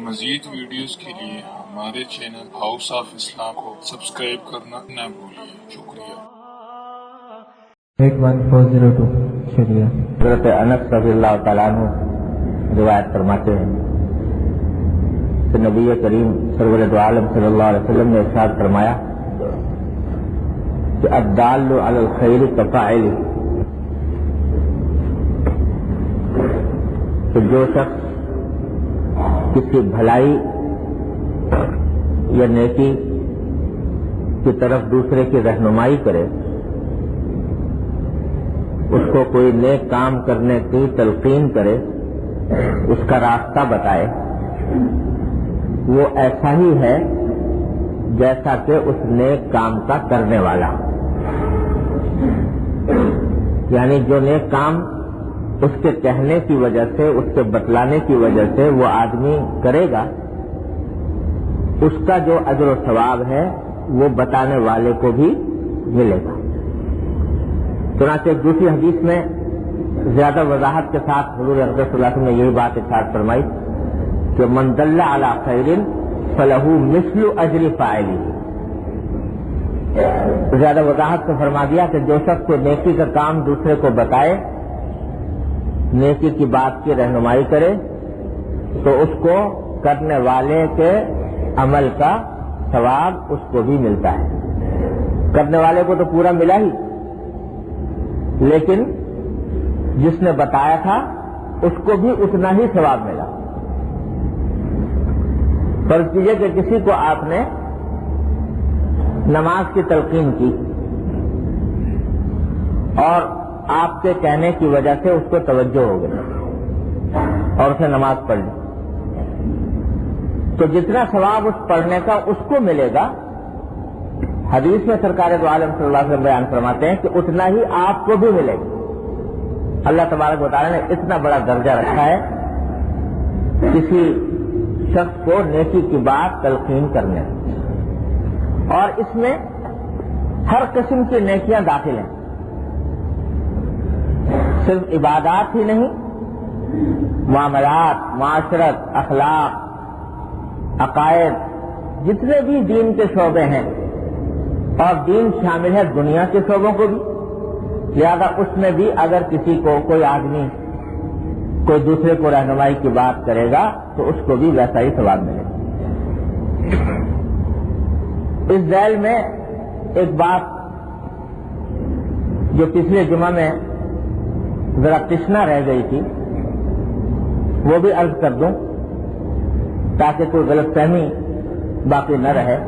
مزید ویڈیوز کے لیے ہمارے چینل ہاؤس آف اسلام کو سبسکرائب کرنا نہ بھولیے۔ شکریہ۔ 81402 شکریہ۔ حضرت انس رضی اللہ تعالیٰ عنہ روایت فرماتے ہیں کہ نبی کریم سرور دو عالم صلی اللہ علیہ وسلم نے ارشاد فرمایا کہ الدال علی الخیر کفاعل، کہ جو شخص کسی بھلائی یا نیکی کی طرف دوسرے کی رہنمائی کرے، اس کو کوئی نیک کام کرنے کی تلقین کرے، اس کا راستہ بتائے، وہ ایسا ہی ہے جیسا کہ اس نیک کام کا کرنے والا۔ یعنی جو نیک کام اس کے کہنے کی وجہ سے، اس کے بتلانے کی وجہ سے وہ آدمی کرے گا، اس کا جو اجر و ثواب ہے وہ بتانے والے کو بھی ملے گا۔ چنانچہ دوسری حدیث میں زیادہ وضاحت کے ساتھ حضور اقدس صلی اللہ علیہ وسلم نے یہی بات ارشاد فرمائی کہ من دل علی خیر فلہ مثل اجر فاعلہ۔ زیادہ وضاحت سے فرما دیا کہ جو شخص کو نیکی کا کام دوسرے کو بتائے، نیکی کی بات کی رہنمائی کرے، تو اس کو کرنے والے کے عمل کا ثواب اس کو بھی ملتا ہے۔ کرنے والے کو تو پورا ملا ہی، لیکن جس نے بتایا تھا اس کو بھی اتنا ہی ثواب ملا۔ فرض کیجیے کہ کسی کو آپ نے نماز کی تلقین کی اور آپ کے کہنے کی وجہ سے اس کو توجہ ہو گئی اور اسے نماز پڑھ لی، تو جتنا ثواب اس پڑھنے کا اس کو ملے گا، حدیث میں سرکار دو عالم صلی اللہ علیہ وسلم بیان فرماتے ہیں کہ اتنا ہی آپ کو بھی ملے گا۔ اللہ تبارک و تعالیٰ نے اتنا بڑا درجہ رکھا ہے کسی شخص کو نیکی کی بات تلقین کرنے، اور اس میں ہر قسم کی نیکیاں داخل ہیں، صرف عبادات ہی نہیں، معاملات، معاشرت، اخلاق، عقائد، جتنے بھی دین کے شعبے ہیں، اور دین شامل ہے دنیا کے شعبوں کو بھی، لہذا اس میں بھی اگر کسی کو کوئی آدمی کوئی دوسرے کو رہنمائی کی بات کرے گا تو اس کو بھی ویسا ہی ثواب ملے گا۔ اس ذیل میں ایک بات جو پچھلے جمعہ میں ذرا تشنا رہ گئی تھی وہ بھی عرض کر دوں تاکہ کوئی غلط فہمی باقی نہ رہے۔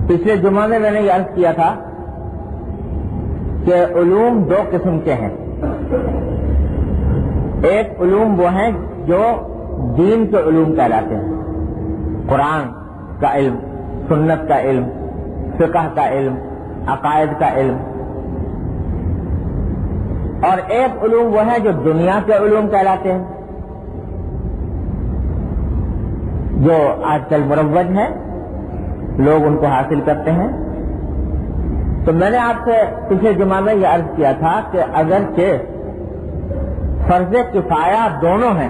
پچھلے جمعہ میں نے یہ عرض کیا تھا کہ علوم دو قسم کے ہیں۔ ایک علوم وہ ہیں جو دین کے علوم کہلاتے ہیں، قرآن کا علم، سنت کا علم، فقہ کا علم، عقائد کا علم، اور ایک علوم وہ ہے جو دنیا کے علوم کہلاتے ہیں، جو آج کل مروج ہیں، لوگ ان کو حاصل کرتے ہیں۔ تو میں نے آپ سے پچھلے جمعہ میں یہ عرض کیا تھا کہ اگرچہ فرض کفایہ دونوں ہیں،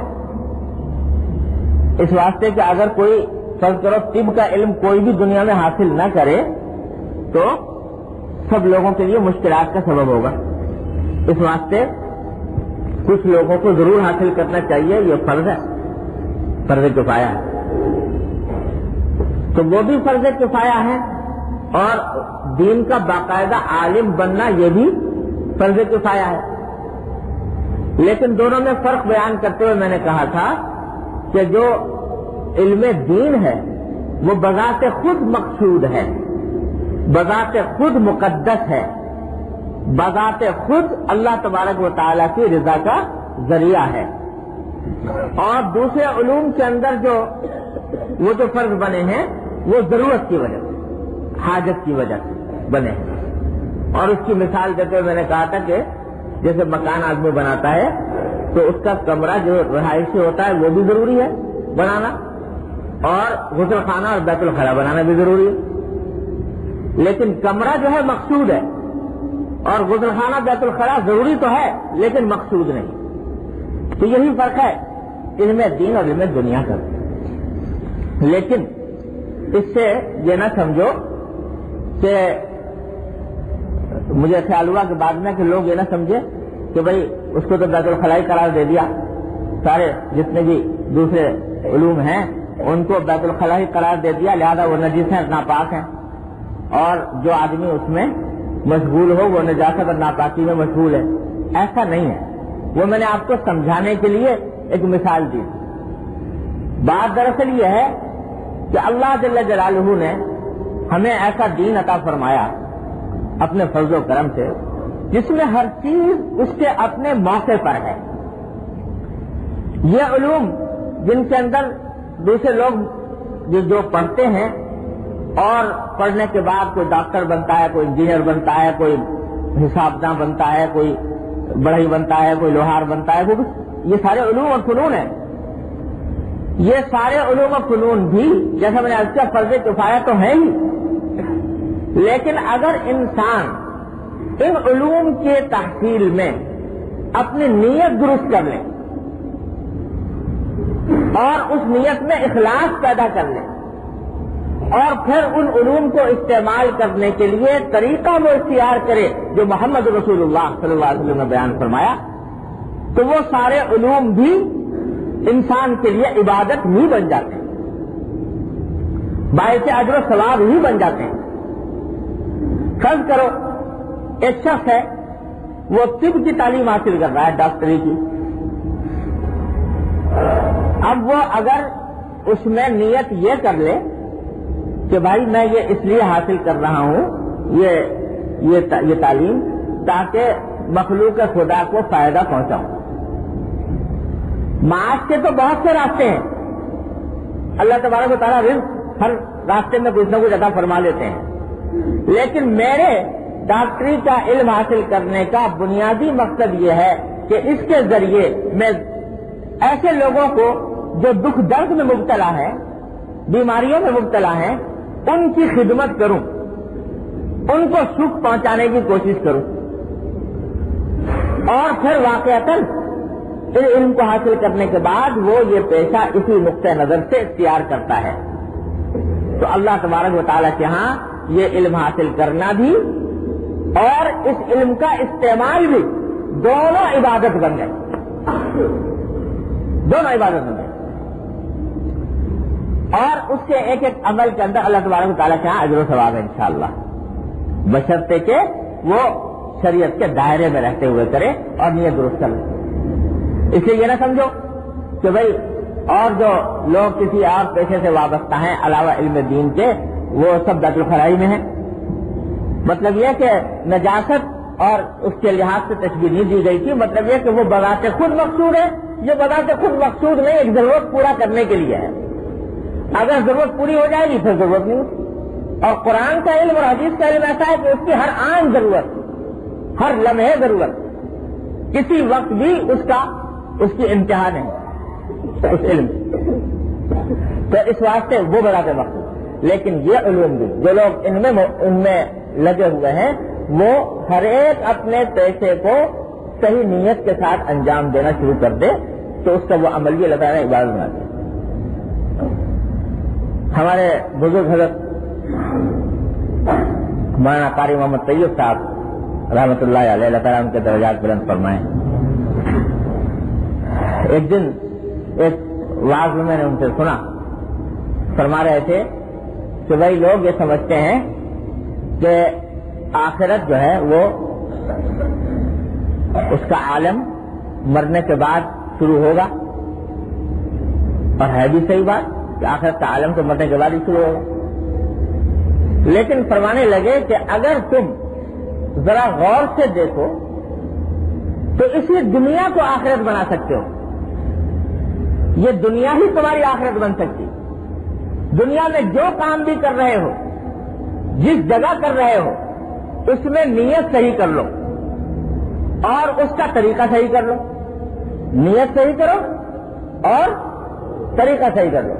اس واسطے کہ اگر کوئی فرض کرو طب کا علم کوئی بھی دنیا میں حاصل نہ کرے تو سب لوگوں کے لیے مشکلات کا سبب ہوگا، اس واسطے کچھ لوگوں کو ضرور حاصل کرنا چاہیے، یہ فرض ہے، فرض کفایہ ہے۔ تو وہ بھی فرض کفایہ ہے اور دین کا باقاعدہ عالم بننا یہ بھی فرض کفایہ ہے، لیکن دونوں میں فرق بیان کرتے ہوئے میں نے کہا تھا کہ جو علم دین ہے وہ بذات خود مقصود ہے، بذات خود مقدس ہے، بذات خود اللہ تبارک و تعالیٰ کی رضا کا ذریعہ ہے، اور دوسرے علوم کے اندر وہ جو فرض بنے ہیں وہ ضرورت کی وجہ سے، حاجت کی وجہ سے بنے ہیں۔ اور اس کی مثال دیتے ہوئے میں نے کہا تھا کہ جیسے مکان آدمی بناتا ہے تو اس کا کمرہ جو رہائشی ہوتا ہے وہ بھی ضروری ہے بنانا، اور غسل خانہ اور بیت الخلا بنانا بھی ضروری ہے، لیکن کمرہ جو ہے مقصود ہے اور غسل خانہ بیت الخلا ضروری تو ہے لیکن مقصود نہیں۔ تو یہی فرق ہے علم دین اور علم دنیا کا. لیکن اس سے یہ نہ سمجھو کہ مجھے خیال ہوا کہ بعد میں کہ لوگ یہ نہ سمجھے کہ بھئی اس کو تو بیت الخلاء قرار دے دیا، سارے جتنے بھی دوسرے علوم ہیں ان کو بیت الخلاء قرار دے دیا، لہذا وہ نجس ہیں، ناپاک ہیں، اور جو آدمی اس میں مشغول ہو وہ نجاست اور ناپاکی میں مشغول ہے. ایسا نہیں ہے. وہ میں نے آپ کو سمجھانے کے لیے ایک مثال دی. بات دراصل یہ ہے کہ اللہ جل جلالہ نے ہمیں ایسا دین عطا فرمایا اپنے فضل و کرم سے جس میں ہر چیز اس کے اپنے موقع پر ہے. یہ علوم جن کے اندر دوسرے لوگ جو پڑھتے ہیں اور پڑھنے کے بعد کوئی ڈاکٹر بنتا ہے، کوئی انجینئر بنتا ہے، کوئی حسابداں بنتا ہے، کوئی بڑھئی بنتا ہے، کوئی لوہار بنتا ہے، یہ سارے علوم اور فنون ہیں. یہ سارے علوم اور فنون بھی جیسا میں نے عرض کیا فرض کفایہ تو ہے ہی، لیکن اگر انسان ان علوم کے تحصیل میں اپنی نیت درست کر لے اور اس نیت میں اخلاص پیدا کر لے اور پھر ان علوم کو استعمال کرنے کے لیے طریقہ وہ اختیار کرے جو محمد رسول اللہ صلی اللہ علیہ وسلم نے بیان فرمایا، تو وہ سارے علوم بھی انسان کے لیے عبادت ہی بن جاتے ہیں، باعث اجر و ثواب ہی بن جاتے ہیں. فرض کرو ایک شخص ہے، وہ طب کی تعلیم حاصل کر رہا ہے، ڈاکٹری کی. اب وہ اگر اس میں نیت یہ کر لے کہ بھائی میں یہ اس لیے حاصل کر رہا ہوں یہ تعلیم تاکہ مخلوق خدا کو فائدہ پہنچاؤں. معاش کے تو بہت سے راستے ہیں، اللہ تبارک و تعالیٰ رزق ہر راستے میں کچھ نہ کچھ عطا فرما لیتے ہیں، لیکن میرے ڈاکٹری کا علم حاصل کرنے کا بنیادی مقصد یہ ہے کہ اس کے ذریعے میں ایسے لوگوں کو جو دکھ درد میں مبتلا ہیں، بیماریوں میں مبتلا ہیں، ان کی خدمت کروں، ان کو سکھ پہنچانے کی کوشش کروں، اور پھر واقعتاً علم کو حاصل کرنے کے بعد وہ یہ پیشہ اسی نقطۂ نظر سے اختیار کرتا ہے. تو اللہ تبارک و تعالیٰ کے ہاں یہ علم حاصل کرنا بھی اور اس علم کا استعمال بھی دونوں عبادت بن گئے، دونوں عبادت بن گئے. اور اس کے ایک ایک عمل کے اندر اللہ تبارک و تعالیٰ کے ہاں اجر و ثواب ہے انشاءاللہ، بشرطے کہ وہ شریعت کے دائرے میں رہتے ہوئے کرے اور نیت درست کرے. اس لیے یہ نہ سمجھو کہ بھئی اور جو لوگ کسی اور پیشے سے وابستہ ہیں علاوہ علم دین کے وہ سب بیت الخلاء میں ہیں. مطلب یہ کہ نجاست اور اس کے لحاظ سے تشبیہ نہیں دی گئی تھی، مطلب یہ کہ وہ بذات خود مقصود ہے. یہ بذات خود مقصود نہیں، ایک ضرورت پورا کرنے کے لیے ہے. اگر ضرورت پوری ہو جائے گی پھر ضرورت نہیں ہوتی. اور قرآن کا علم اور حدیث کا علم ایسا ہے کہ اس کی ہر آن ضرورت، ہر لمحے ضرورت، کسی وقت بھی اس کی انتہا نہیں اس علم. تو اس واسطے وہ بذات مقصود. لیکن یہ علوم بھی جو لوگ ان میں لگے ہوئے ہیں وہ ہر ایک اپنے پیشے کو صحیح نیت کے ساتھ انجام دینا شروع کر دے تو اس کا وہ عمل یہ لگانا عبادت بنا دے. ہمارے بزرگ حضرت مولانا قاری محمد طیب صاحب رحمۃ اللہ علیہ، اللہ تعالیٰ ان کے درجات بلند فرمائیں، ایک دن ایک واعظ میں نے ان سے سنا، فرما رہے تھے کہ بھائی لوگ یہ سمجھتے ہیں کہ آخرت جو ہے وہ اس کا عالم مرنے کے بعد شروع ہوگا، اور ہے بھی صحیح بات کہ آخرت کا عالم تو مرنے کے بعد ہی شروع ہوگا. لیکن فرمانے لگے کہ اگر تم ذرا غور سے دیکھو تو اسی دنیا کو آخرت بنا سکتے ہو. یہ دنیا ہی تمہاری آخرت بن سکتی. دنیا میں جو کام بھی کر رہے ہو، جس جگہ کر رہے ہو، اس میں نیت صحیح کر لو اور اس کا طریقہ صحیح کر لو. نیت صحیح کرو اور طریقہ صحیح کر لو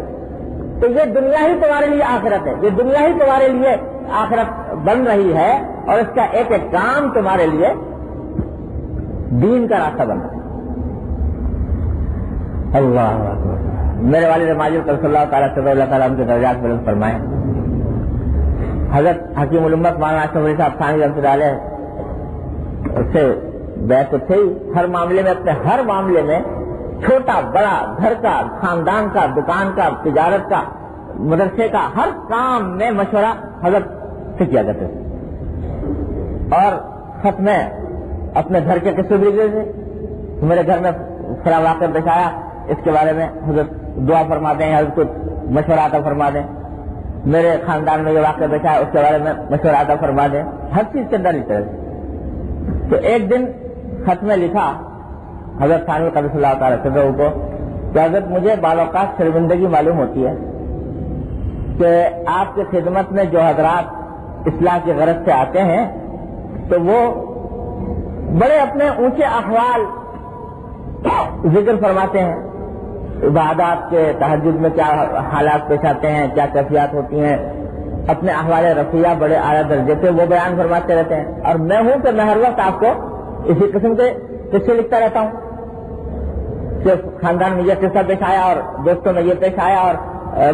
تو یہ دنیا ہی تمہارے لیے آخرت ہے. یہ دنیا ہی تمہارے لیے آخرت بن رہی ہے اور اس کا ایک ایک کام تمہارے لیے دین کا راستہ بن رہا ہے. اللہ میرے والد ماجد صلی اللہ تعالیٰ صلی اللہ تعالیٰ ان کے درجات بلند فرمائے. حضرت حکیم الامت مولانا اشرف علی صاحب ثانوی رحمۃ اللہ علیہ سے بیعت تو تھی. ہر معاملے میں اپنے ہر معاملے میں چھوٹا بڑا گھر کا خاندان کا دکان کا تجارت کا مدرسے کا ہر کام میں مشورہ حضرت سے کیا کرتے تھے. اور خط میں اپنے گھر کے قصے بھی لکھتے تھے. میرے گھر میں فلاں واقعہ پیش آیا اس کے بارے میں حضرت دعا فرما دیں, حضرت کچھ مشورہ عطا فرما دیں. میرے خاندان میں یہ واقعہ پیش آیا اس کے بارے میں مشورہ عطا فرما دیں. ہر چیز کے اندر لکھتے رہتے. تو ایک دن خط میں لکھا حضرت ثانوی قدس اللہ تعالیٰ صدر کو کہ حضرت مجھے بعض اوقات شرمندگی معلوم ہوتی ہے کہ آپ کی خدمت میں جو حضرات اصلاح کی غرض سے آتے ہیں تو وہ بڑے اپنے اونچے احوال ذکر فرماتے ہیں, عبادات کے تہجد میں کیا حالات پیش آتے ہیں, کیا کیفیات ہوتی ہیں, اپنے احوال رفیہ بڑے اعلیٰ درجے سے وہ بیان فرماتے رہتے ہیں. اور میں ہوں کہ میں ہر وقت آپ کو اسی قسم کے قصے لکھتا رہتا ہوں کہ خاندان میں یہ قصہ پیش آیا اور دوستوں میں یہ پیش آیا اور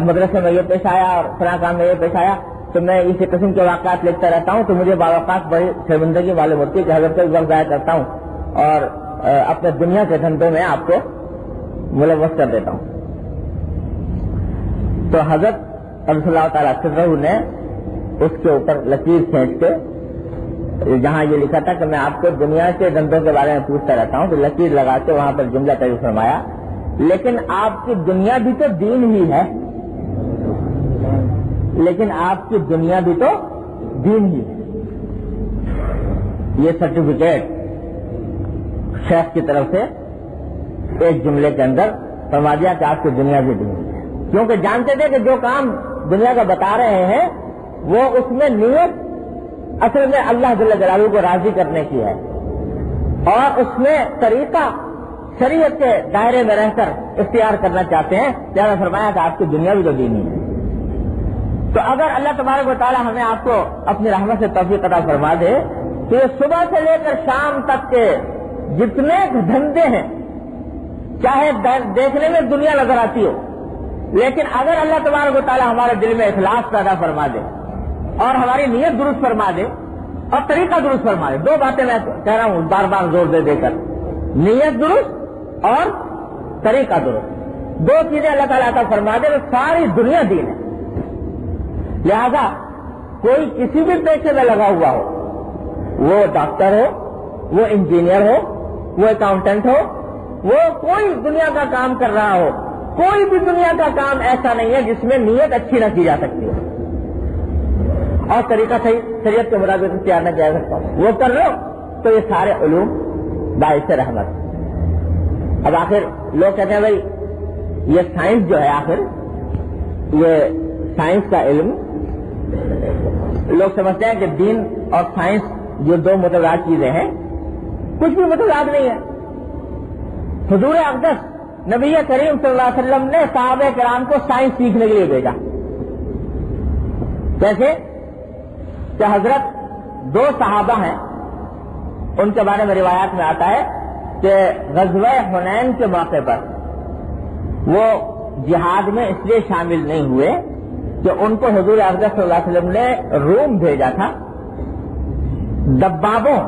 مدرسے میں یہ پیش آیا اور فلاں کام میں یہ پیش آیا. تو میں اسی قسم کے واقعات لکھتا رہتا ہوں. تو مجھے بعض اوقات بڑی شرمندگی معلوم ہوتی ہے کہ حضرت کو وقت ضائع کرتا ہوں اور اپنے دنیا کے دھندوں میں آپ کو ملوث کر دیتا ہوں. تو حضرت صلی اللہ تعالیٰ عنہ نے اس کے اوپر لکیر کھینچ کے جہاں یہ لکھا تھا کہ میں آپ کو دنیا کے دھندوں کے بارے میں پوچھتا رہتا ہوں, تو لکیر لگا کے وہاں پر جملہ طویل فرمایا لیکن آپ کی دنیا بھی تو دین ہی ہے, لیکن آپ کی دنیا بھی تو دین ہی ہے. یہ سرٹیفکیٹ شیخ کی طرف سے ایک جملے کے اندر فرما دیا کہ آپ کی دنیا بھی دین ہی ہے, کیونکہ جانتے تھے کہ جو کام دنیا کا بتا رہے ہیں وہ اس میں نیت اصل میں اللہ جل جلالہ کو راضی کرنے کی ہے اور اس میں طریقہ شریعت کے دائرے میں رہ کر اختیار کرنا چاہتے ہیں. لہذا فرمایا کہ آپ کی دنیا بھی تو دین ہی ہے. تو اگر اللہ تبارک و تعالی ہمیں آپ کو اپنی رحمت سے توفیق عطا فرما دے تو یہ صبح سے لے کر شام تک کے جتنے دھندے ہیں چاہے دیکھنے میں دنیا نظر آتی ہو, لیکن اگر اللہ تبارک و تعالی ہمارے دل میں اخلاص پیدا فرما دے اور ہماری نیت درست فرما دے اور طریقہ درست فرما دے, دو باتیں میں کہہ رہا ہوں بار بار زور دے کر, نیت درست اور طریقہ درست, دو چیزیں اللہ تعالیٰ عطا فرما دے تو ساری دنیا دین ہے. لہذا کوئی کسی بھی پیشے میں لگا ہوا ہو, وہ ڈاکٹر ہو, وہ انجینئر ہو, وہ اکاؤنٹنٹ ہو, وہ کوئی دنیا کا کام کر رہا ہو, کوئی بھی دنیا کا کام ایسا نہیں ہے جس میں نیت اچھی نہ کی جا سکتی ہو اور طریقہ صحیح شریعت کے مطابق اختیار نہ کیا سکتا ہو, وہ کر لو تو یہ سارے علوم باعث رحمت. اب آخر لوگ کہتے ہیں بھائی یہ سائنس جو ہے, آخر یہ سائنس کا علم, لوگ سمجھتے ہیں کہ دین اور سائنس یہ دو متضاد چیزیں ہیں. کچھ بھی متضاد نہیں ہے. حضور اقدس نبی کریم صلی اللہ علیہ وسلم نے صحابہ کرام کو سائنس سیکھنے کے لیے بھیجا. کیسے کہ حضرت دو صحابہ ہیں, ان کے بارے میں روایات میں آتا ہے کہ غزوہ حنین کے موقع پر وہ جہاد میں اس لیے شامل نہیں ہوئے کہ ان کو حضور اقدس صلی اللہ علیہ وسلم نے روم بھیجا تھا دبابوں,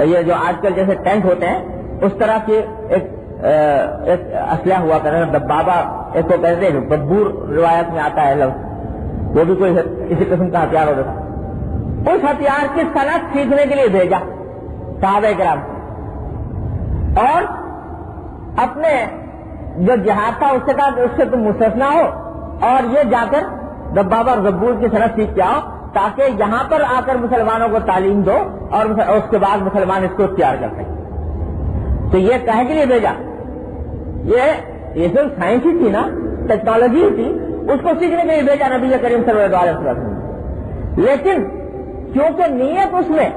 یہ جو آج کل جیسے ٹینک ہوتے ہیں اس طرح کے ایک اسلحہ ہوا کرتے ہیں, دبابہ ایک کو کہتے ہیں, ببور روایت میں آتا ہے لفظ, وہ بھی کوئی اسی قسم کا ہتھیار ہوتا تھا. اس ہتھیار کی صنعت سیکھنے کے لیے بھیجا صحابہ کرام, اور اپنے جو جہاد تھا اس سے کہا کہ اس سے تم مستثنا ہو اور یہ جا کر دبابہ اور زبور کی صنعت سیکھ کے آؤ تاکہ یہاں پر آ کر مسلمانوں کو تعلیم دو اور اس کے بعد مسلمان اس کو اختیار کر سکیں. تو یہ کہنے کے لیے بھیجا, یہ صرف سائنس ہی تھی نا, ٹیکنالوجی ہی تھی, اس کو سیکھنے کے لیے بھیجا نبی کریم صلی اللہ علیہ وسلم. لیکن کیونکہ نیت اس میں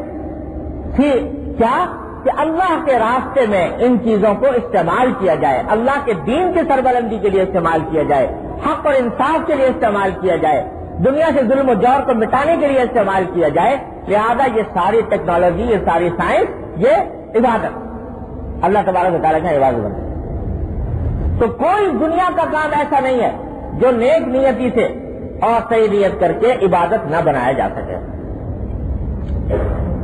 تھی کیا کہ اللہ کے راستے میں ان چیزوں کو استعمال کیا جائے, اللہ کے دین کی سربلندی کے لیے استعمال کیا جائے, حق اور انصاف کے لیے استعمال کیا جائے, دنیا سے ظلم و جور کو مٹانے کے لیے استعمال کیا جائے. لہذا یہ ساری ٹیکنالوجی, یہ ساری سائنس, یہ عبادت اللہ تبارک و تعالیٰ کا عبادت بنتی ہے. تو کوئی دنیا کا کام ایسا نہیں ہے جو نیک نیتی سے اور صحیح نیت کر کے عبادت نہ بنایا جا سکے.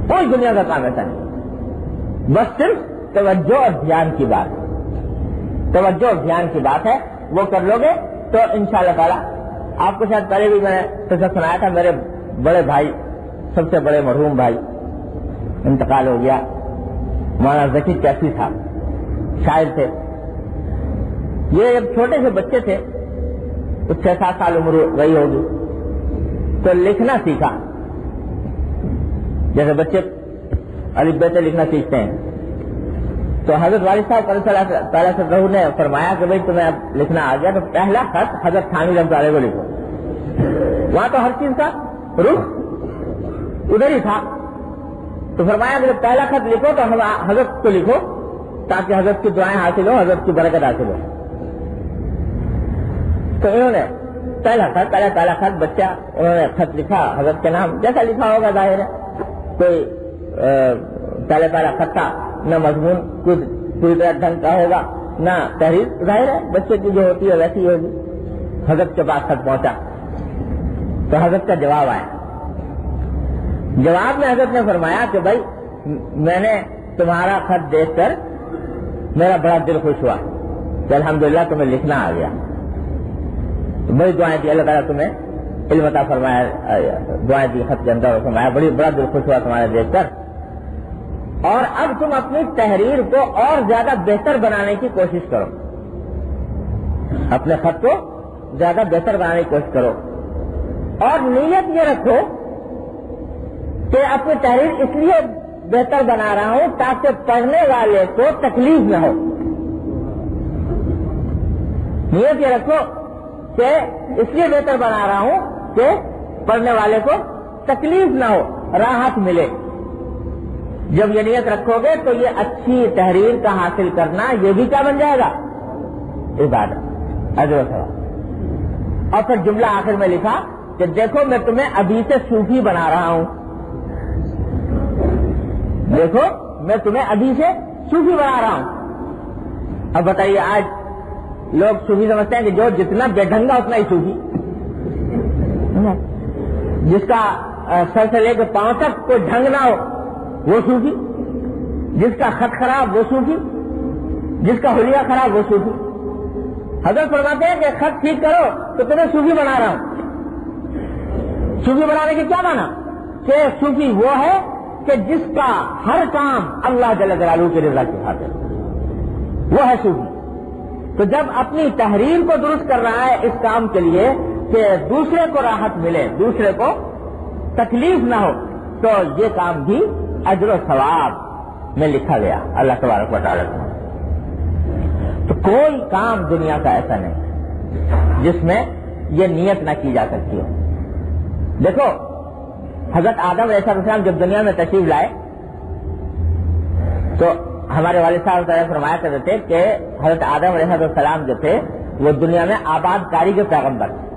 کوئی دنیا کا کام ایسا نہیں، بس صرف توجہ اور دھیان کی بات. توجہ اور دھیان کی بات ہے، وہ کر لو گے تو انشاءاللہ تعالی. آپ کو شاید پہلے بھی میں نے قصہ سنایا تھا، میرے بڑے بھائی، سب سے بڑے مرحوم بھائی انتقال ہو گیا، مولانا ذکی کیسی تھا، شاعر تھے. یہ جب چھوٹے سے بچے تھے، 6-7 سال عمر گئی ہوگی، تو لکھنا سیکھا. جیسے بچے الف ب سے لکھنا سیکھتے ہیں، تو حضرت والد صاحب تعالیٰ سے رہو نے فرمایا کہ بھائی تمہیں اب لکھنا آ گیا تو پہلا خط حضرت تھانوی رحمۃ اللہ علیہ کو لکھو. وہاں تو ہر چیز کا رخ ادھر ہی تھا، تو فرمایا کہ پہلا خط لکھو تو حضرت کو لکھو تاکہ حضرت کی دعائیں حاصل ہو، حضرت کی برکت حاصل ہو. تو انہوں نے پہلا خط بچہ انہوں نے خط لکھا حضرت کے نام، جیسا لکھا ہوگا ظاہر ہے. کوئی پہلا خط تھا، نہ مضمون کچھ پوری طرح ڈھنگ کا ہوگا، نہ تحریر، ظاہر ہے بچے کی جو ہوتی ہے ویسی ہوگی. حضرت کے پاس خط پہنچا تو حضرت کا جواب آیا. جواب میں حضرت نے فرمایا کہ بھائی میں نے تمہارا خط دیکھ کر میرا بڑا دل خوش ہوا کہ الحمدللہ تمہیں لکھنا آ گیا. بڑی دعائیں دی، اللہ تعالیٰ تمہیں علم عطا فرمایا، دعائیں دی خط کے اندر فرمایا بڑا دل خوش ہوا تمہارے دیکھ کر، اور اب تم اپنی تحریر کو اور زیادہ بہتر بنانے کی کوشش کرو، اپنے خط کو زیادہ بہتر بنانے کی کوشش کرو، اور نیت یہ رکھو کہ اپنی تحریر اس لیے بہتر بنا رہا ہوں تاکہ پڑھنے والے کو تکلیف نہ ہو. نیت یہ رکھو کہ اس لیے بہتر بنا رہا ہوں کہ پڑھنے والے کو تکلیف نہ ہو، راحت ملے. جب یہ نیت رکھو گے تو یہ اچھی تحریر کا حاصل کرنا یہ بھی کیا بن جائے گا؟ عبادت، اجر و ثواب. اور پھر جملہ آخر میں لکھا کہ دیکھو میں تمہیں ابھی سے صوفی بنا رہا ہوں، دیکھو میں تمہیں ابھی سے صوفی بنا رہا ہوں. اب بتائیے آج لوگ صوفی سمجھتے ہیں کہ جو جتنا بے ڈھنگا اتنا ہی صوفی، جس کا سر سے لے کے پاؤں تک کوئی ڈھنگ نہ ہو وہ صوفی، جس کا خط خراب وہ صوفی، جس کا حلیہ خراب وہ صوفی. حضرت فرماتے ہیں کہ خط ٹھیک کرو تو تمہیں صوفی بنا رہا ہوں. صوفی بنانے کے کیا مانا؟ کہ صوفی وہ ہے کہ جس کا ہر کام اللہ جل جلالہ کی رضا کی خاطر، وہ ہے صوفی. تو جب اپنی تحریر کو درست کر رہا ہے اس کام کے لیے کہ دوسرے کو راحت ملے، دوسرے کو تکلیف نہ ہو، تو یہ کام بھی اجر و ثواب میں لکھا گیا اللہ تبارک و تعالیٰ کو. تو کوئی کام دنیا کا ایسا نہیں جس میں یہ نیت نہ کی جا سکتی ہو. دیکھو حضرت آدم علیہ السلام جب دنیا میں تشریف لائے تو ہمارے والد صاحب فرمایا کرتے تھے کہ حضرت آدم علیہ السلام جو تھے وہ دنیا میں آباد کاری کے پیغمبر تھے،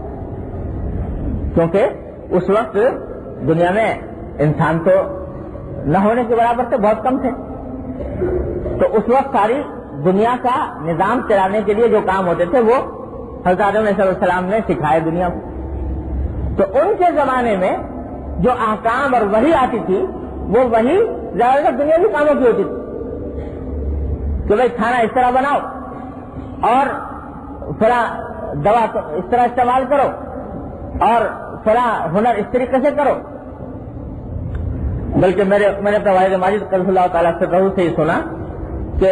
کیونکہ اس وقت دنیا میں انسان تو نہ ہونے کے برابر تھے، بہت کم تھے. تو اس وقت ساری دنیا کا نظام چلانے کے لیے جو کام ہوتے تھے وہ حضرت آدم علیہ السلام نے سکھائے دنیا کو. تو ان کے زمانے میں جو احکام اور وحی آتی تھی وہ وحی زیادہ تر دنیاوی کاموں کی ہوتی تھی کہ بھائی کھانا اس طرح بناؤ اور فلاں دوا اس طرح استعمال کرو اور فلاں ہنر اس طریقے سے کرو. بلکہ میں نے اپنے والد ماجد قدس اللہ تعالیٰ سے رہو سے ہی سنا کہ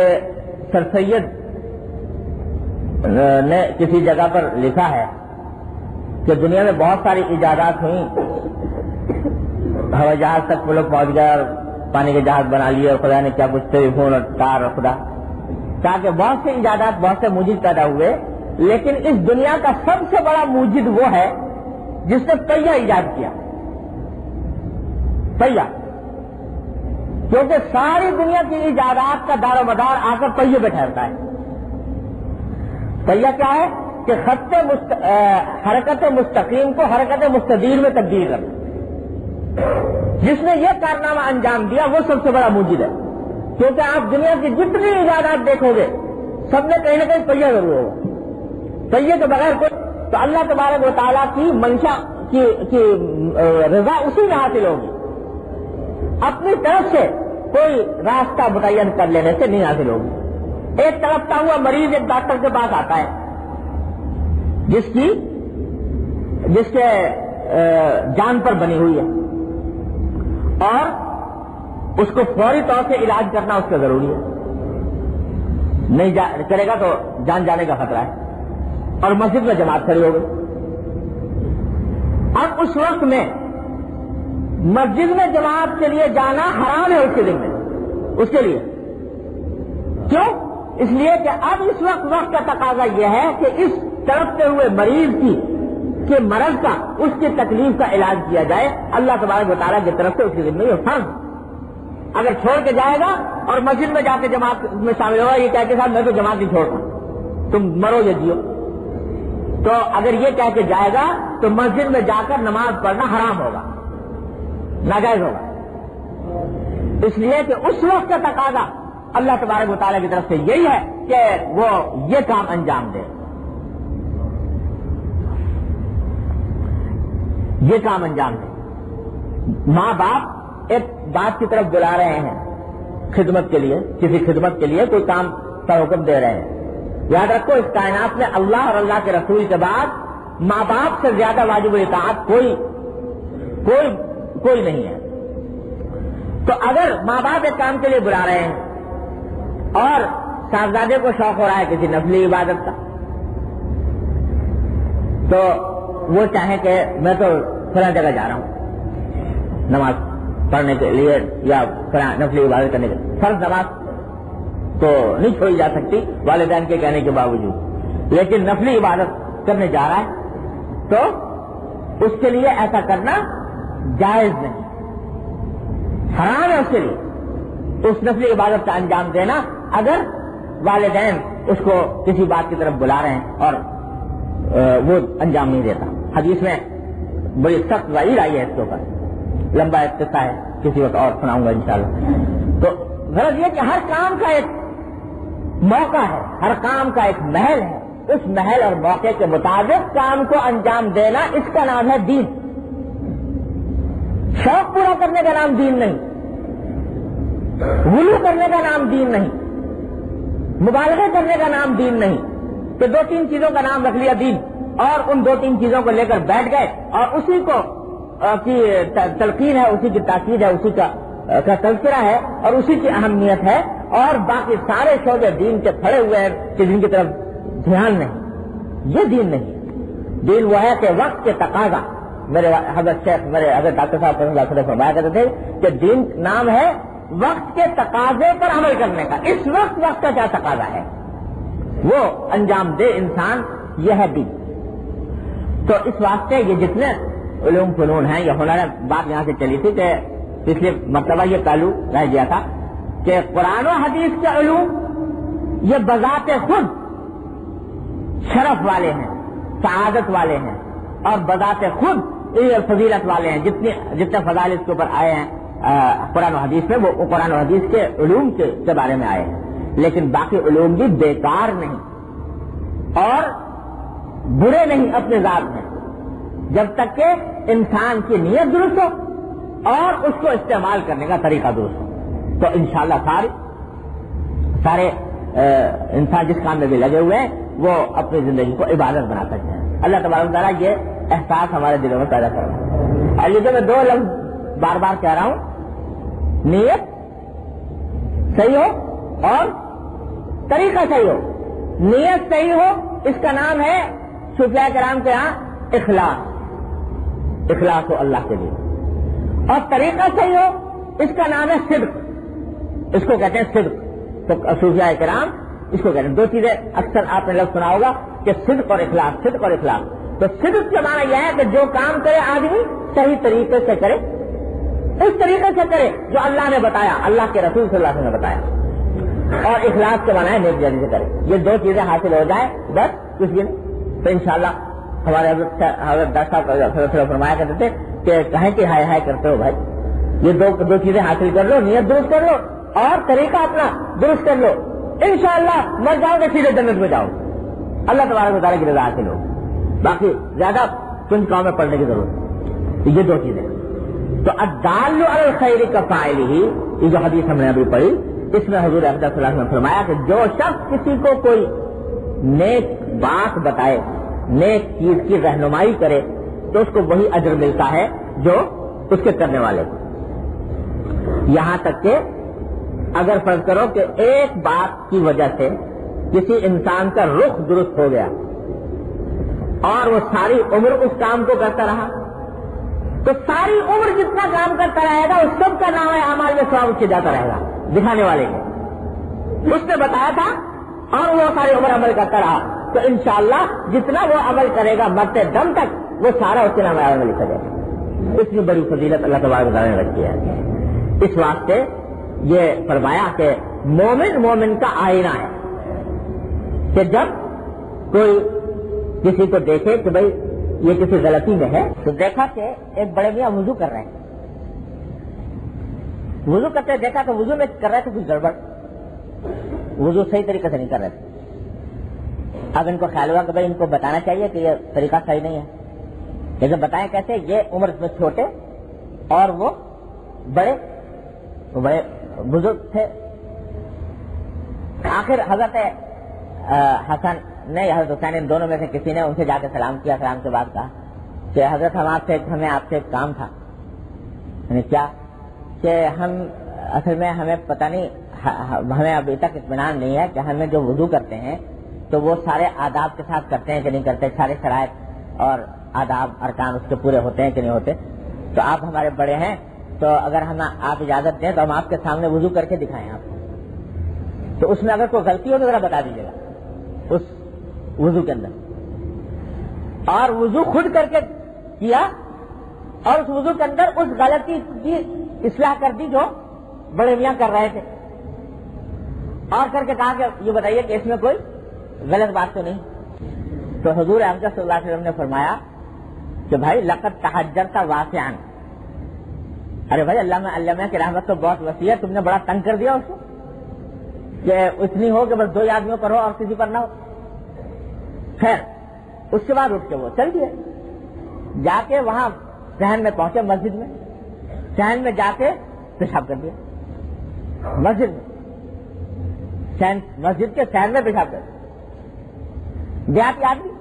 سر سید نے کسی جگہ پر لکھا ہے کہ دنیا میں بہت ساری ایجادات ہوئیں، ہوائی جہاز تک وہ لوگ پہنچ گئے اور پانی کے جہاز بنا لیے اور خدا نے کیا کچھ ٹیلی فون اور تار اور خدا، تاکہ بہت سے ایجادات بہت سے موجد پیدا ہوئے، لیکن اس دنیا کا سب سے بڑا موجد وہ ہے جس نے پہیا ایجاد کیا. پہیا، کیونکہ ساری دنیا کی ایجادات کا دار و مدار آ کر پہیے پہ ٹھہرتا ہے. پہیا کیا ہے کہ حرکت مستقیم کو حرکت مستدیر میں تبدیل کرنا. جس نے یہ کارنامہ انجام دیا وہ سب سے بڑا موجد ہے، کیونکہ آپ دنیا کی جتنی ایجادات دیکھو گے سب میں کہیں نہ کہیں پہیا ضرور ہوگا. سید کے بغیر کوئی، تو اللہ تبارک و تعالیٰ کی منشا کی رضا اسی میں حاصل ہوگی، اپنی طرف سے کوئی راستہ متعین کر لینے سے نہیں حاصل ہوگی۔ ایک تڑپتا ہوا مریض ایک ڈاکٹر کے پاس آتا ہے جس کے جان پر بنی ہوئی ہے، اور اس کو فوری طور سے علاج کرنا اس کا ضروری ہے، نہیں کرے گا تو جان جانے کا خطرہ ہے، اور مسجد میں جماعت کھڑی ہو گئی۔ اب اس وقت میں مسجد میں جماعت کے لیے جانا حرام ہے اس کے ذمہ، اس کے لیے کیوں؟ اس لیے کہ اب اس وقت کا تقاضا یہ ہے کہ اس تڑپتے ہوئے مریض کے مرض کا، اس کی تکلیف کا علاج کیا جائے، اللہ تبارک و تعالیٰ کی طرف سے اس کے ذمہ یہ فرض۔ اگر چھوڑ کے جائے گا اور مسجد میں جا کے جماعت میں شامل ہوگا، یہ کہہ کے صاحب میں تو جماعت نہیں چھوڑتا، تم مرو یا جیو، تو اگر یہ کہہ کے جائے گا تو مسجد میں جا کر نماز پڑھنا حرام ہوگا، ناجائز ہوگا۔ اس لیے کہ اس وقت کا تقاضا اللہ تبارک و تعالیٰ کی طرف سے یہی ہے کہ وہ یہ کام انجام دے، یہ کام انجام دے۔ ماں باپ ایک بات کی طرف بلا رہے ہیں خدمت کے لیے، کسی خدمت کے لیے کوئی کام کا حکم دے رہے ہیں، یاد رکھو اس کائنات میں اللہ اور اللہ کے رسول کے بعد ماں باپ سے زیادہ واجب اطاعت کوئی نہیں ہے۔ تو اگر ماں باپ ایک کام کے لیے بلا رہے ہیں اور صاحبزادے کو شوق ہو رہا ہے کسی نفلی عبادت کا، تو وہ چاہے کہ میں تو فلاں جگہ جا رہا ہوں نماز پڑھنے کے لیے یا فلاں نفلی عبادت کرنے کے لیے، فرض نماز تو نہیں چھوڑی جا سکتی والدین کے کہنے کے باوجود، لیکن نفلی عبادت کرنے جا رہا ہے تو اس کے لیے ایسا کرنا جائز نہیں، حرام ہے اس کے لیے اس نفلی عبادت کا انجام دینا اگر والدین اس کو کسی بات کی طرف بلا رہے ہیں اور وہ انجام نہیں دیتا۔ حدیث میں بڑی سخت وعید آئی ہے اس کے اوپر، لمبا ایک قصہ ہے، کسی وقت اور سناؤں گا انشاءاللہ۔ تو غرض یہ کہ ہر کام کا ایک موقع ہے، ہر کام کا ایک محل ہے، اس محل اور موقع کے مطابق کام کو انجام دینا، اس کا نام ہے دین۔ شوق پورا کرنے کا نام دین نہیں، غلو کرنے کا نام دین نہیں، مبالغے کرنے کا نام دین نہیں، کہ دو تین چیزوں کا نام رکھ لیا دین اور ان دو تین چیزوں کو لے کر بیٹھ گئے اور اسی کو کی تلقین ہے، اسی کی تاکید ہے، اسی کا تذکرہ ہے اور اسی کی اہمیت ہے، اور باقی سارے شعبے دین کے پھڑے ہوئے ہیں کہ جن کی طرف دھیان نہیں۔ یہ دین نہیں، دین وہ ہے کہ وقت کے تقاضا، میرے حضرت شیخ میرے حضرت ڈاکٹر صاحب فرمایا کرتے تھے کہ دین نام ہے وقت کے تقاضے پر عمل کرنے کا، اس وقت کا کیا تقاضا ہے وہ انجام دے انسان، یہ ہے دین۔ تو اس واسطے یہ جتنے علوم فنون ہیں، یہ ہنر بات یہاں سے چلی تھی کہ پچھلے مرتبہ یہ پہلو رہ گیا تھا کہ قرآن و حدیث کے علوم یہ بذات خود شرف والے ہیں، سعادت والے ہیں، اور بذات خود فضیلت والے ہیں، جتنے فضائل اس کے اوپر آئے ہیں قرآن و حدیث میں، وہ قرآن و حدیث کے علوم کے بارے میں آئے ہیں۔ لیکن باقی علوم بھی بیکار نہیں اور برے نہیں اپنے ذات میں، جب تک کہ انسان کی نیت درست ہو اور اس کو استعمال کرنے کا طریقہ درست ہو، تو انشاءاللہ سارے انسان جس کام میں بھی لگے ہوئے ہیں وہ اپنی زندگی کو عبادت بنا سکتے ہیں۔ اللہ تبارک تعالیٰ یہ احساس ہمارے دلوں میں پیدا کر رہا ہے۔ اور یہ جو میں دو لفظ بار بار کہہ رہا ہوں، نیت صحیح ہو اور طریقہ صحیح ہو۔ نیت صحیح ہو، اس کا نام ہے صوفیاء کرام کے ہاں اخلاص ہو اللہ کے لیے، اور طریقہ صحیح ہو، اس کا نام ہے صدق، اس کو کہتے ہیں صدق۔ تو صوفیاء کرام اس کو کہتے ہیں، دو چیزیں اکثر آپ نے لفظ سنا ہوگا کہ صدق اور اخلاص، صدق اور اخلاص۔ تو صدق کا معنی یہ ہے کہ جو کام کرے آدمی صحیح طریقے سے کرے، اس طریقے سے کرے جو اللہ نے بتایا، اللہ کے رسول صلی اللہ علیہ وسلم نے بتایا، اور اخلاص کے معنی ہے نیک جلدی سے کرے۔ یہ دو چیزیں حاصل ہو جائیں بس کچھ بھی نہیں، تو انشاءاللہ ہمارے حضرت ڈاکٹر صاحب فرمایا کرتے تھے کہ کہیں کہ ہائے ہائے کرتے ہو بھائی، یہ دو چیزیں حاصل کر لو، نیت درست کر لو اور طریقہ اپنا درست کر لو، انشاءاللہ مر جاؤ گے سیدھے جنت میں جاؤ، اللہ تبارک و تعالیٰ کی رضا حاصل ہو. باقی زیادہ کنجکاؤں میں پڑھنے کی ضرورت ہے. یہ دو چیزیں. تو الدال علی الخیر کفاعلہ، یہ جو حدیث ہم نے ابھی پڑھی، اس میں حضور اقدس صلی اللہ علیہ وسلم نے فرمایا کہ جو شخص کسی کو کوئی نیک بات بتائے، نیک چیز کی رہنمائی کرے، تو اس کو وہی اجر ملتا ہے جو اس کے کرنے والے کو. یہاں تک کہ اگر فرض کرو کہ ایک بات کی وجہ سے کسی انسان کا رخ درست ہو گیا اور وہ ساری عمر اس کام کو کرتا رہا، تو ساری عمر جتنا کام کرتا رہے گا اس سب کا نام اعمال میں ثواب کیا جاتا رہے گا دکھانے والے کو. اس نے بتایا تھا اور وہ ساری عمر عمل کرتا رہا، تو انشاءاللہ جتنا وہ عمل کرے گا مرتے دم تک وہ سارا اس کے نام اعمال میں لکھا جائے گا. اس میں بڑی فضیلت اللہ تبارک و تعالیٰ نے رکھی ہے. اس واسطے یہ فرمایا کہ مومن کا آئینہ ہے کہ جب کوئی کسی کو دیکھے کہ بھئی یہ کسی غلطی میں ہے، تو دیکھا کہ ایک بڑے میاں وضو کر رہے ہیں، وضو کرتے دیکھا کہ وضو میں کر رہے تھے کچھ گڑبڑ، وضو صحیح طریقے سے نہیں کر رہے تھے. اب ان کو خیال ہوا کہ بھئی ان کو بتانا چاہیے کہ یہ طریقہ صحیح نہیں ہے. لیکن بتائیں کیسے؟ یہ عمر میں چھوٹے اور وہ بڑے بزرگ تھے. آخر حضرت حسن نے یا حضرت حسین، ان دونوں میں سے کسی نے ان سے جا کے سلام کیا. سلام کے بعد کہا کہ حضرت ہمیں آپ سے ایک کام تھا. یعنی کیا؟ کہ ہم اصل میں ہمیں پتہ نہیں، ہمیں ابھی تک اطمینان نہیں ہے کہ ہمیں جو وضو کرتے ہیں تو وہ سارے آداب کے ساتھ کرتے ہیں کہ نہیں کرتے، سارے شرائط اور آداب ارکان اس کے پورے ہوتے ہیں کہ نہیں ہوتے. تو آپ ہمارے بڑے ہیں، تو اگر ہم آپ اجازت دیں تو ہم آپ کے سامنے وضو کر کے دکھائیں آپ کو. تو اس میں اگر کوئی غلطی ہو تو ذرا بتا دیجیے گا اس وضو کے اندر. اور وضو خود کر کے کیا اور اس وضو کے اندر اس غلطی کی اصلاح کر دی جو بڑے میاں کر رہے تھے، اور کر کے کہا کہ یہ بتائیے کہ اس میں کوئی غلط بات تو نہیں. تو حضور احمد صلی اللہ علیہ وسلم نے فرمایا کہ بھائی لقد تحجرت واسعا، ارے بھائی علامہ کی رحمت تو بہت وسیع ہے، تم نے بڑا تنگ کر دیا اس کو کہ اتنی ہو کہ بس 2 آدمیوں پر ہو اور کسی پر نہ ہو. خیر اس کے بعد اٹھ کے وہ چل دیے، جا کے وہاں صحن میں پہنچے، مسجد میں صحن میں جا کے پیشاب کر دیا. مسجد کے صحن میں پیشاب کر دیا. دیہاتی آدمی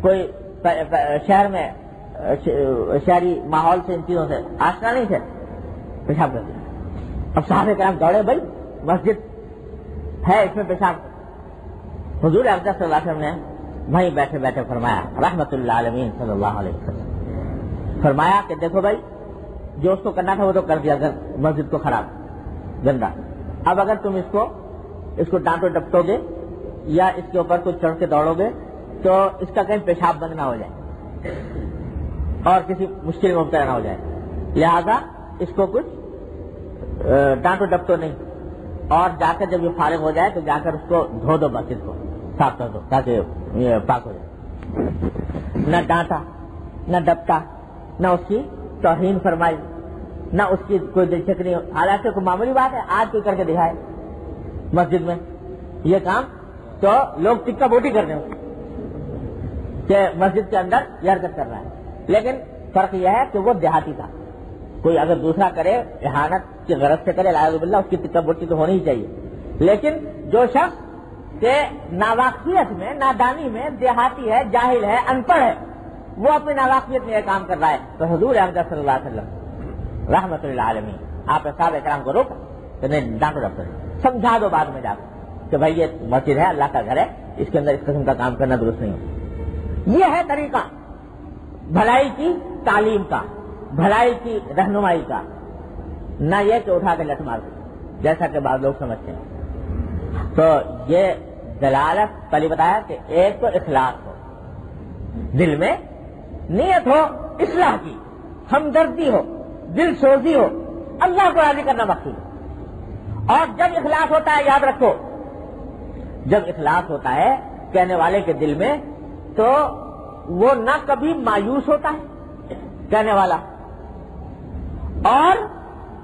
کوئی شہر میں شہری ماحول سے ان چیزوں سے آشنا نہیں تھے، پیشاب کر دیا. اب صحابہ کرام دوڑے، بھائی مسجد ہے اس میں پیشاب. حضور اقدس صلی اللہ علیہ وسلم نے وہیں بیٹھے بیٹھے فرمایا، رحمت اللہ عالمین صلی اللہ علیہ وسلم فرمایا کہ دیکھو بھائی جو اس کو کرنا تھا وہ تو کر دیا، مسجد کو خراب گندا. اب اگر تم اس کو ڈانٹو ڈپٹو گے یا اس کے اوپر کچھ چڑھ کے دوڑو گے تو اس کا کہیں پیشاب بند نہ ہو جائے اور کسی مشکل میں مبتلا نہ ہو جائے. لہذا اس کو کچھ ڈانٹو ڈپٹو نہیں، اور جا کر جب یہ فارغ ہو جائے تو جا کر اس کو دھو دو، مسجد کو صاف کر دو تاکہ یہ پاک ہو جائے. نہ ڈانٹا نہ ڈپٹا، نہ اس کی توہین فرمائی، نہ اس کی کوئی دلچسپی نہیں. حالانکہ کوئی معمولی بات ہے، آج کوئی کر کے دکھائے مسجد میں یہ کام تو لوگ ٹکا بوٹی کر رہے ہیں کہ مسجد کے اندر یہ حرکت کر رہا ہے. لیکن فرق یہ ہے کہ وہ دیہاتی تھا. کوئی اگر دوسرا کرے احانت کی غرض سے کرے لاعوذ باللہ، اس کی ٹکا بوٹی تو ہونی ہی چاہیے. لیکن جو شخص کہ ناواقفیت میں، نادانی میں، دیہاتی ہے، جاہل ہے، ان پڑھ ہے، وہ اپنی ناواقفیت میں یہ کام کر رہا ہے، تو حضور احمد صلی اللہ علیہ وسلم رحمت اللہ عالمین آپ صحابہ کرام کو روکا کہ نہیں ڈانٹو ڈاکٹر، سمجھا دو بعد میں جا کر کہ بھائی یہ مسجد ہے، اللہ کا گھر ہے، اس کے اندر اس قسم کا کام کرنا درست نہیں ہے. یہ ہے طریقہ بھلائی کی تعلیم کا، بھلائی کی رہنمائی کا، نہ یہ کہ اٹھا کے لٹ مار دو جیسا کہ بعض لوگ سمجھتے ہیں. تو یہ دلالت پہلے بتایا کہ ایک تو اخلاص ہو، دل میں نیت ہو اصلاح کی، ہمدردی ہو، دل سوزی ہو، اللہ کو راضی کرنا مقصود ہے. اور جب اخلاص ہوتا ہے، یاد رکھو، جب اخلاص ہوتا ہے کہنے والے کے دل میں تو وہ نہ کبھی مایوس ہوتا ہے کہنے والا، اور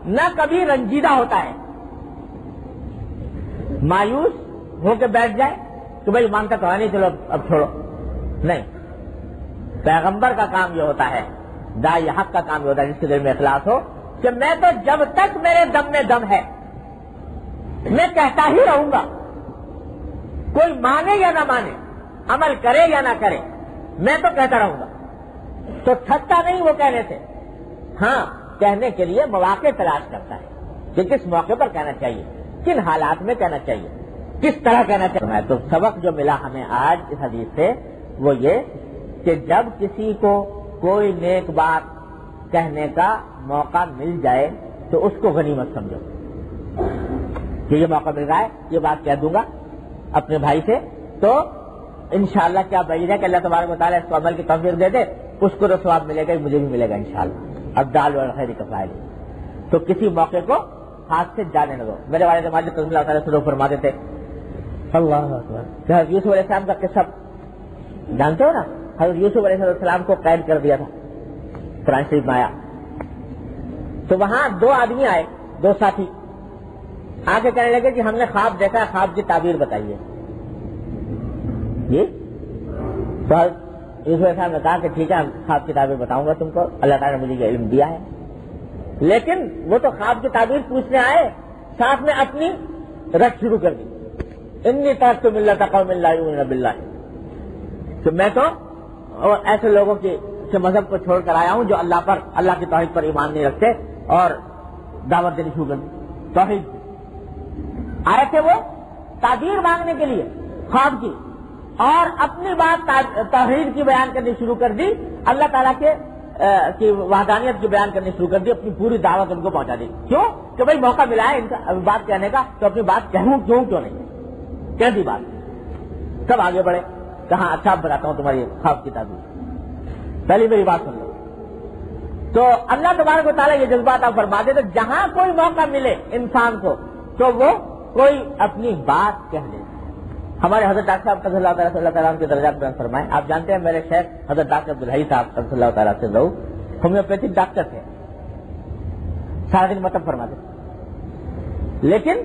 نہ کبھی رنجیدہ ہوتا ہے. مایوس ہو کے بیٹھ جائے کہ بھائی مانتا تو ہے نہیں، چلو اب چھوڑو. نہیں، پیغمبر کا کام یہ ہوتا ہے، داعی حق کا کام یہ ہوتا ہے جس کے دل میں اخلاص ہو کہ میں تو جب تک میرے دم میں دم ہے میں کہتا ہی رہوں گا، کوئی مانے یا نہ مانے، عمل کرے یا نہ کرے، میں تو کہتا رہوں گا. تو تھکتا نہیں وہ کہنے سے. ہاں، کہنے کے لیے مواقع تلاش کرتا ہے کہ کس موقع پر کہنا چاہیے، کن حالات میں کہنا چاہیے، کس طرح کہنا چاہیے. تو سبق جو ملا ہمیں آج اس حدیث سے وہ یہ کہ جب کسی کو کوئی نیک بات کہنے کا موقع مل جائے تو اس کو غنیمت سمجھو کہ یہ موقع مل رہا ہے، یہ بات کہہ دوں گا اپنے بھائی سے، تو انشاءاللہ کیا بعید ہے کہ اللہ تبارک و تعالیٰ اس کو عمل کی توفیق دے دے، اس کو تو ثواب ملے گا، مجھے بھی ملے گا انشاءاللہ. اب دال اور خیر کا فائل. تو کسی موقع کو ہاتھ سے جانے نہ دو. میرے والد ماجد رضی اللہ تعالیٰ سے فرماتے تھے، اللہ اکبر، کہ حضرت یوسف علیہ السلام کا قصہ جانتے ہو نا؟ حضرت یوسف علیہ السلام کو قید کر دیا تھا، قرآن شریف میں آیا. تو وہاں دو آدمی آئے، دو ساتھی آ کے کہنے لگے کہ ہم نے خواب دیکھا ہے، خواب کی تعبیر بتائیے. جی، تو یوسف علیہ السلام نے کہا کہ ٹھیک ہے، خواب کی تعبیر بتاؤں گا تم کو، اللہ تعالیٰ نے مجھے یہ علم دیا ہے. لیکن وہ تو خواب کی تعبیر پوچھنے آئے، ساتھ میں اپنی رٹ شروع کر دی، انی ترکت ملۃ قوم لا یؤمنون باللہ، کہ میں تو ایسے لوگوں کے مذہب کو چھوڑ کر آیا ہوں جو اللہ کی توحید پر ایمان نہیں رکھتے، اور دعوت دینی شروع کر دی توحید. آئے تھے وہ تعبیر مانگنے کے لیے خواب کی، اور اپنی بات توحید کی بیان کرنی شروع کر دی، اللہ تعالیٰ کی وحدانیت کی بیان کرنی شروع کر دی، اپنی پوری دعوت ان کو پہنچا دی. کیوں کہ بھائی موقع ملا ہے ان کا بات کہنے کا، تو اپنی بات کہوں کیوں نہیں، کہہ دی بات. سب آگے بڑھے، کہاں اچھا بتاتا ہوں تمہاری خواب کی تعبیر، پہلی میری بات سن لو. تو اللہ تبارک و تعالیٰ یہ جذبات آپ فرما دے، تو جہاں کوئی موقع ملے انسان کو تو وہ کوئی اپنی بات کہہ دے. ہمارے حضرت ڈاکٹر صاحب رضی اللہ تعالیٰ عنہ کے درجات بیان فرمائے. آپ جانتے ہیں میرے شیخ حضرت ڈاکٹر عبدالحی صاحب رضی اللہ تعالیٰ سے لوگ ہومیوپیتھک ڈاکٹر تھے، سارا دن مطلب فرماتے، لیکن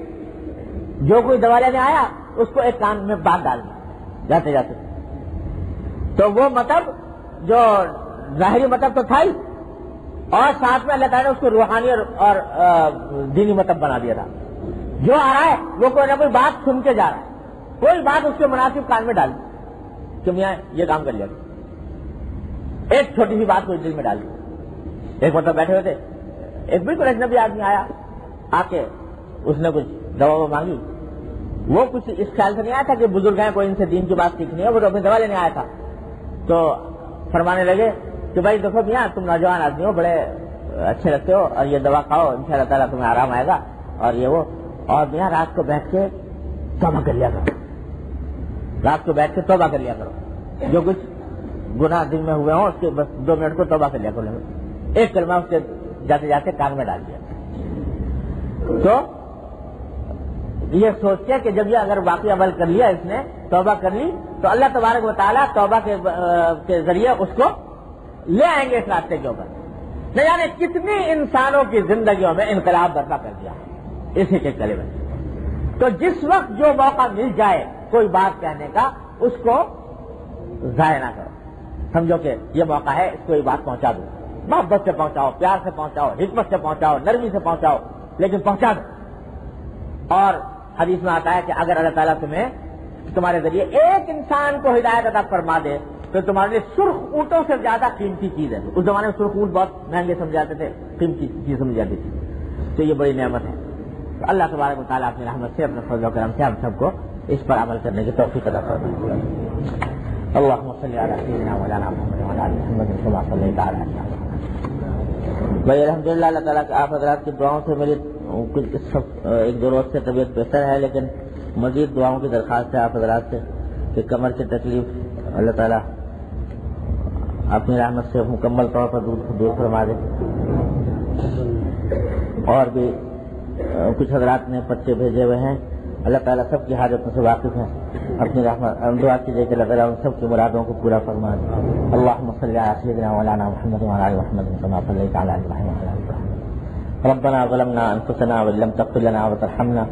جو کوئی دوا لینے آیا اس کو ایک کان میں بات ڈال دیا جاتے جاتے. تو وہ مطلب جو ظاہری مطلب تو تھا ہی، اور ساتھ میں اللہ تعالیٰ نے اس کو روحانی اور دینی مطلب بنا دیا تھا. جو آ رہا ہے وہ کوئی نہ کوئی بات سن کے جا رہا ہے، کوئی بات اس کے مناسب کان میں ڈال دی کہ میاں یہ کام کر لیا. ایک چھوٹی سی بات کو دل میں ڈال دی. ایک مطلب بیٹھے ہوئے تھے، ایک بالکل اجنبی آدمی آیا، آ کے اس نے کچھ دوا مانگی. وہ کچھ اس خیال سے نہیں آیا تھا کہ بزرگ ہیں، کوئی ان سے دین کی بات سیکھنی ہے، وہ تو اپنی دوا لینے آیا تھا. تو فرمانے لگے کہ بھائی دیکھو میاں، تم نوجوان آدمی ہو، بڑے اچھے لگتے ہو، اور یہ دوا کھاؤ، انشاءاللہ تعالیٰ تمہیں آرام آئے گا، اور یہ وہ، اور میاں رات کو بیٹھ کے توبہ کر لیا کرو، رات کو بیٹھ کے توبہ کر لیا کرو، جو کچھ گناہ دن میں ہوئے ہوں اس کے بس 2 منٹ کو توبہ کر لیا کرو. ایک کلمہ اس کے جاتے جاتے کان میں ڈال دیا. تو یہ سوچتے کہ جب یہ اگر واقعی عمل کر لیا، اس نے توبہ کر لی، تو اللہ تبارک و تعالیٰ توبہ کے ذریعے اس کو لے آئیں گے اس راستے کے اوپر. نہ جانے کتنی انسانوں کی زندگیوں میں انقلاب برپا کر دیا اسی کے کلمے. تو جس وقت جو موقع مل جائے کوئی بات کہنے کا، اس کو ضائع نہ کرو. سمجھو کہ یہ موقع ہے، اس کو یہ بات پہنچا دو، محبت سے پہنچاؤ، پیار سے پہنچاؤ، حکمت سے پہنچاؤ، نرمی سے پہنچاؤ، لیکن پہنچا دو. اور حدیث میں آتا ہے کہ اگر اللہ تعالیٰ تمہارے ذریعے ایک انسان کو ہدایت عطا فرما دے تو تمہارے لیے سرخ اونٹوں سے زیادہ قیمتی چیز ہے. اس زمانے میں سرخ اونٹ بہت مہنگے سمجھاتے تھے، قیمتی چیز سمجھ جاتی تھی. تو یہ بڑی نعمت ہے. تو اللہ تبارک و تعالیٰ اپنی رحمت سے، اپنے فضل و کرم سے ہم سب کو اس پر عمل کرنے کی توفیق عطا فرمائے. اللهم صل على سيدنا مولانا محمد وعلى ال محمد كما صليت على ال ابراهيم. بھائی الحمدللہ اللہ تعالیٰ کے آپ حضرات کی دعاؤں سے میری ایک دو روز سے طبیعت بہتر ہے، لیکن مزید دعاؤں کی درخواست ہے آپ حضرات سے کہ کمر کی تکلیف اللہ تعالیٰ اپنی رحمت سے مکمل طور پر دور فرما دے. اور بھی کچھ حضرات نے پرچے بھیجے ہوئے ہیں، اللہ تعالیٰ سب کی حاجتوں سے واقف ہیں. اپنی رحمت دعا کیجیے کہ اللہ تعالیٰ ان سب کی مرادوں کو پورا فرما دے. اللهم صل على سيدنا مولانا محمد وعلى ال محمد كما صليت على ابراهيم وعلى ال ابراهيم. ربنا ظلمنا انفسنا وان لم تغفر لنا وترحمنا